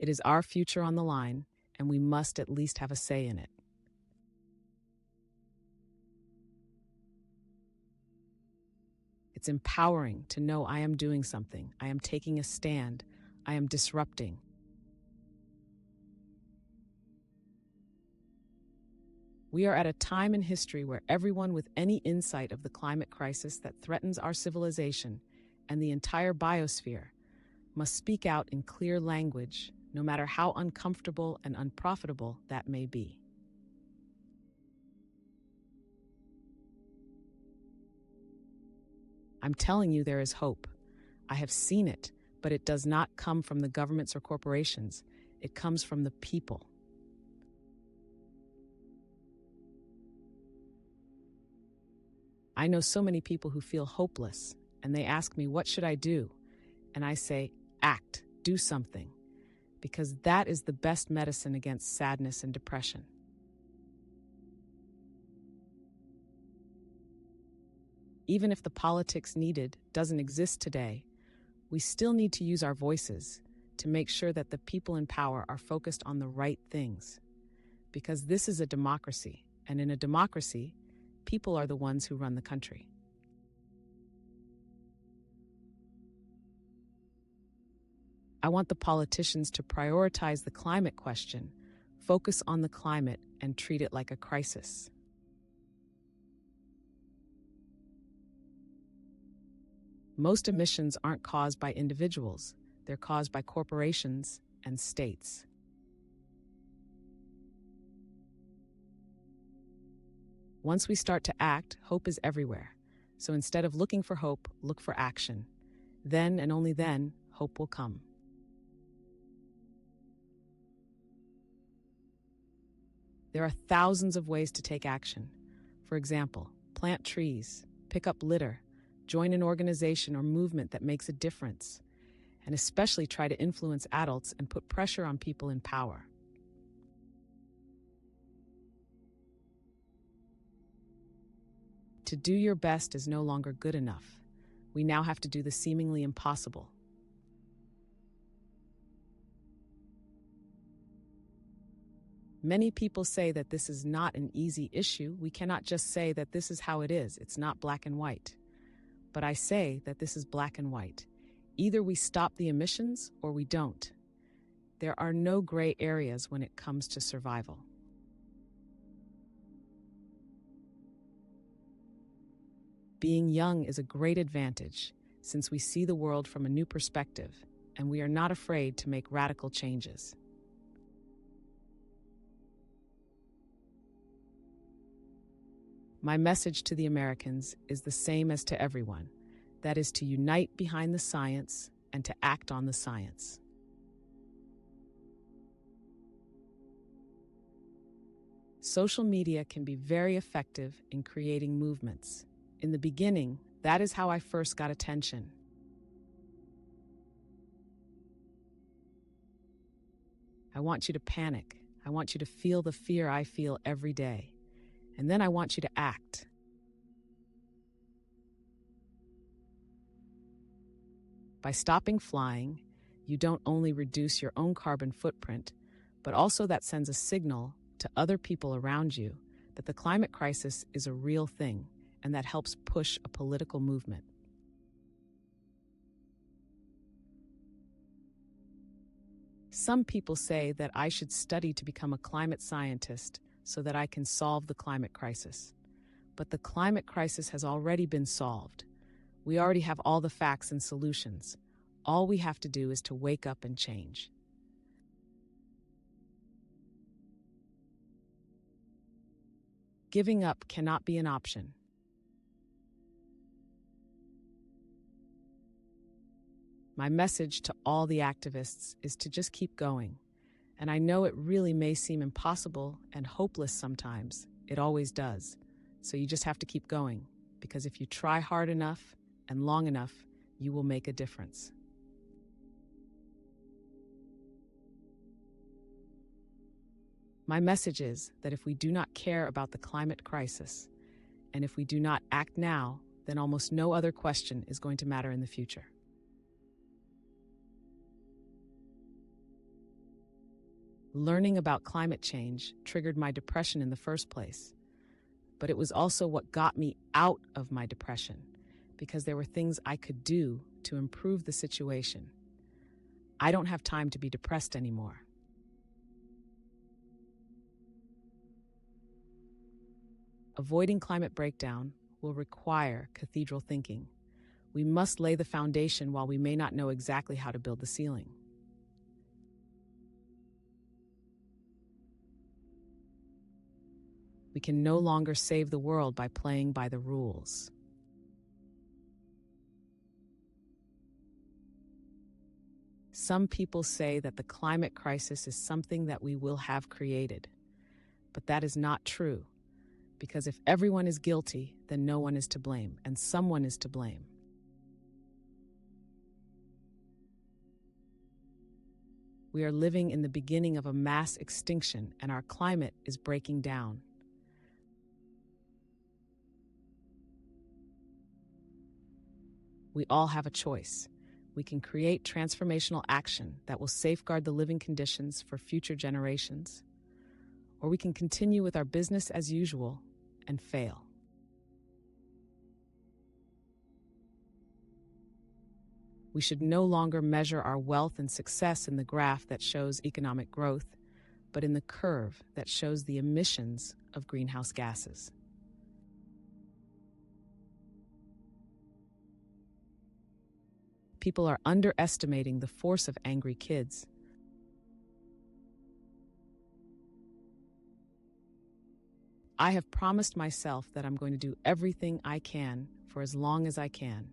It is our future on the line, and we must at least have a say in it. It's empowering to know I am doing something, I am taking a stand, I am disrupting. We are at a time in history where everyone with any insight of the climate crisis that threatens our civilization and the entire biosphere must speak out in clear language, no matter how uncomfortable and unprofitable that may be. I'm telling you there is hope. I have seen it, but it does not come from the governments or corporations. It comes from the people. I know so many people who feel hopeless, and they ask me, what should I do? And I say, act, do something, because that is the best medicine against sadness and depression. Even if the politics needed doesn't exist today, we still need to use our voices to make sure that the people in power are focused on the right things. Because this is a democracy, and in a democracy, people are the ones who run the country. I want the politicians to prioritize the climate question, focus on the climate, and treat it like a crisis. Most emissions aren't caused by individuals, they're caused by corporations and states. Once we start to act, hope is everywhere. So instead of looking for hope, look for action. Then and only then, hope will come. There are thousands of ways to take action. For example, plant trees, pick up litter, join an organization or movement that makes a difference, and especially try to influence adults and put pressure on people in power. To do your best is no longer good enough. We now have to do the seemingly impossible. Many people say that this is not an easy issue. We cannot just say that this is how it is. It's not black and white. But I say that this is black and white. Either we stop the emissions or we don't. There are no gray areas when it comes to survival. Being young is a great advantage since we see the world from a new perspective and we are not afraid to make radical changes. My message to the Americans is the same as to everyone. That is to unite behind the science and to act on the science. Social media can be very effective in creating movements. In the beginning, that is how I first got attention. I want you to panic. I want you to feel the fear I feel every day. And then I want you to act. By stopping flying, you don't only reduce your own carbon footprint, but also that sends a signal to other people around you that the climate crisis is a real thing, and that helps push a political movement. Some people say that I should study to become a climate scientist so that I can solve the climate crisis. But the climate crisis has already been solved. We already have all the facts and solutions. All we have to do is to wake up and change. Giving up cannot be an option. My message to all the activists is to just keep going. And I know it really may seem impossible and hopeless sometimes. It always does. So you just have to keep going, because if you try hard enough and long enough, you will make a difference. My message is that if we do not care about the climate crisis, and if we do not act now, then almost no other question is going to matter in the future. Learning about climate change triggered my depression in the first place, but it was also what got me out of my depression, because there were things I could do to improve the situation. I don't have time to be depressed anymore. Avoiding climate breakdown will require cathedral thinking. We must lay the foundation while we may not know exactly how to build the ceiling. We can no longer save the world by playing by the rules. Some people say that the climate crisis is something that we will have created, but that is not true, because if everyone is guilty, then no one is to blame, and someone is to blame. We are living in the beginning of a mass extinction, and our climate is breaking down. We all have a choice. We can create transformational action that will safeguard the living conditions for future generations, or we can continue with our business as usual and fail. We should no longer measure our wealth and success in the graph that shows economic growth, but in the curve that shows the emissions of greenhouse gases. People are underestimating the force of angry kids. I have promised myself that I'm going to do everything I can for as long as I can.